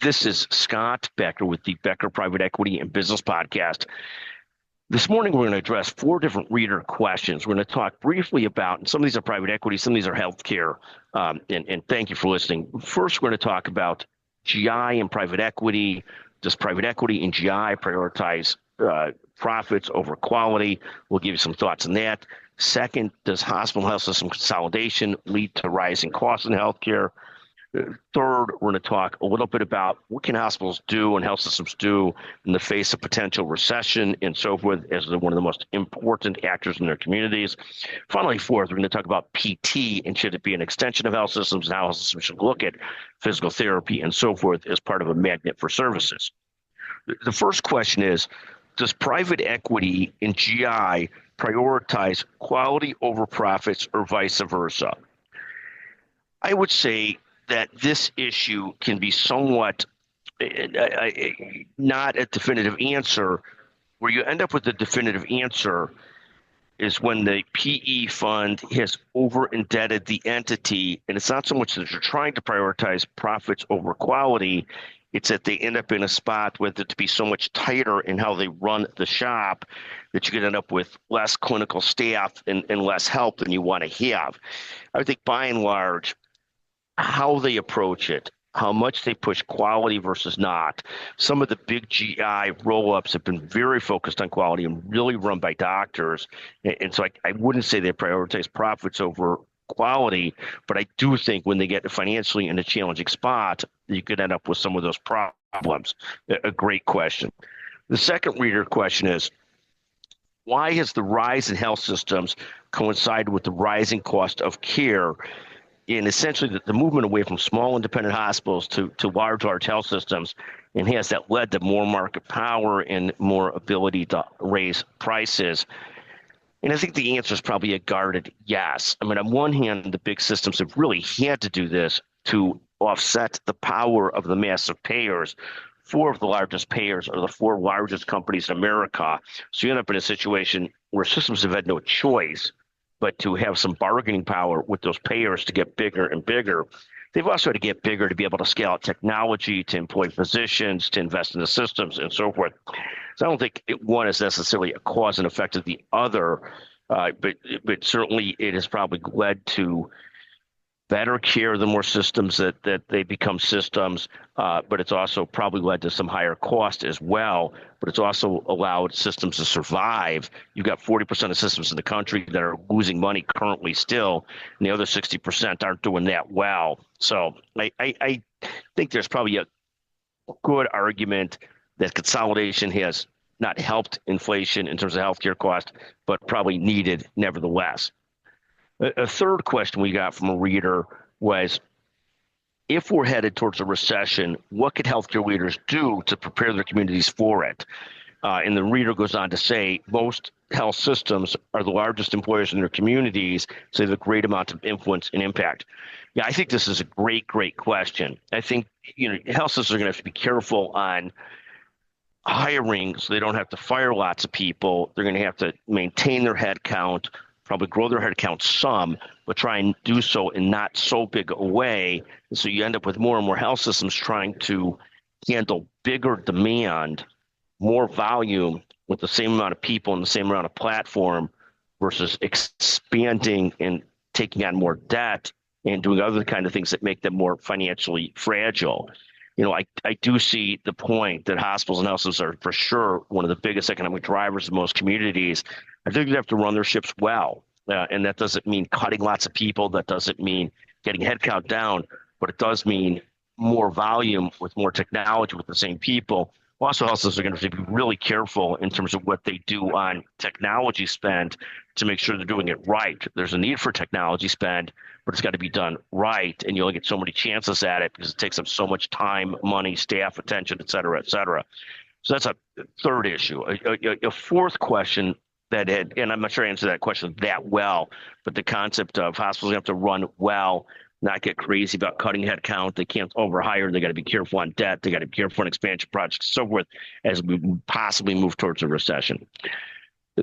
This is Scott Becker with the Becker Private Equity and Business Podcast. This morning, we're going to address 4 different reader questions. We're going to talk briefly about, and some of these are private equity, some of these are healthcare, and thank you for listening. First, we're going to talk about GI and private equity. Does private equity and GI prioritize profits over quality? We'll give you some thoughts on that. Second, does hospital and health system consolidation lead to rising costs in healthcare? Third, we're going to talk a little bit about what can hospitals do and health systems do in the face of potential recession and so forth as one of the most important actors in their communities. Finally, fourth, we're going to talk about PT and should it be an extension of health systems and how health systems should look at physical therapy and so forth as part of a magnet for services. The first question is, does private equity and GI prioritize quality over profits or vice versa? I would say that this issue can be somewhat not a definitive answer. Where you end up with a definitive answer is when the PE fund has over-indebted the entity, and it's not so much that you're trying to prioritize profits over quality, it's that they end up in a spot with it to be so much tighter in how they run the shop that you could end up with less clinical staff and less help than you want to have. I think by and large, how they approach it, how much they push quality versus not. Some of the big GI roll-ups have been very focused on quality and really run by doctors. And so I wouldn't say they prioritize profits over quality, but I do think when they get financially in a challenging spot, you could end up with some of those problems. A great question. The second reader question is, why has the rise in health systems coincided with the rising cost of care? And essentially the movement away from small independent hospitals to large health systems, and has that led to more market power and more ability to raise prices? And I think the answer is probably a guarded yes. I mean, on one hand, the big systems have really had to do this to offset the power of the massive payers. 4 of the largest payers are the 4 largest companies in America. So you end up in a situation where systems have had no choice but to have some bargaining power with those payers to get bigger and bigger. They've also had to get bigger to be able to scale out technology, to employ physicians, to invest in the systems, and so forth. So I don't think one is necessarily a cause and effect of the other, but certainly it has probably led to better care, the more systems that they become systems, but it's also probably led to some higher cost as well, but it's also allowed systems to survive. You've got 40% of systems in the country that are losing money currently still, and the other 60% aren't doing that well. So I think there's probably a good argument that consolidation has not helped inflation in terms of healthcare cost, but probably needed nevertheless. A third question we got from a reader was, if we're headed towards a recession, what could healthcare leaders do to prepare their communities for it? And the reader goes on to say, most health systems are the largest employers in their communities, so they have a great amount of influence and impact. Yeah, I think this is a great question. I think health systems are going to have to be careful on hiring so they don't have to fire lots of people. They're going to have to maintain their head count, probably grow their head count some, but try and do so in not so big a way. And so you end up with more and more health systems trying to handle bigger demand, more volume with the same amount of people and the same amount of platform versus expanding and taking on more debt and doing other kind of things that make them more financially fragile. I do see the point that hospitals and health systems are for sure one of the biggest economic drivers in most communities. I think they have to run their ships well. And that doesn't mean cutting lots of people. That doesn't mean getting headcount down, but it does mean more volume with more technology with the same people. Also, health systems are going to have to be really careful in terms of what they do on technology spend to make sure they're doing it right. There's a need for technology spend, but it's got to be done right. And you only get so many chances at it because it takes up so much time, money, staff, attention, et cetera, et cetera. So that's a third issue. A fourth question that had, and I'm not sure I answered that question that well, but the concept of hospitals have to run well, not get crazy about cutting headcount. They can't overhire. They got to be careful on debt. They got to be careful on expansion projects, so forth, as we possibly move towards a recession.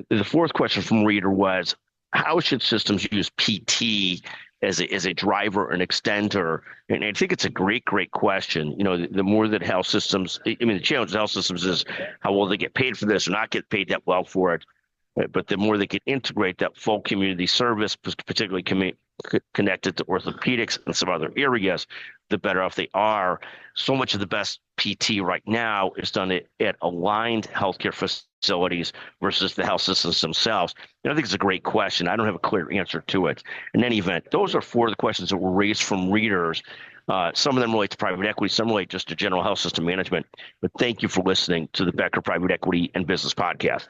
The fourth question from reader was, how should systems use PT as a driver, an extender? And I think it's a great question. You know, the more that health systems, I mean, the challenge of health systems is how well they get paid for this or not get paid that well for it. But the more they can integrate that full community service, particularly connected to orthopedics and some other areas, the better off they are. So much of the best PT right now is done at aligned healthcare facilities versus the health systems themselves. And I think it's a great question. I don't have a clear answer to it. In any event, those are four of the questions that were raised from readers. Some of them relate to private equity, some relate just to general health system management. But thank you for listening to the Becker Private Equity and Business Podcast.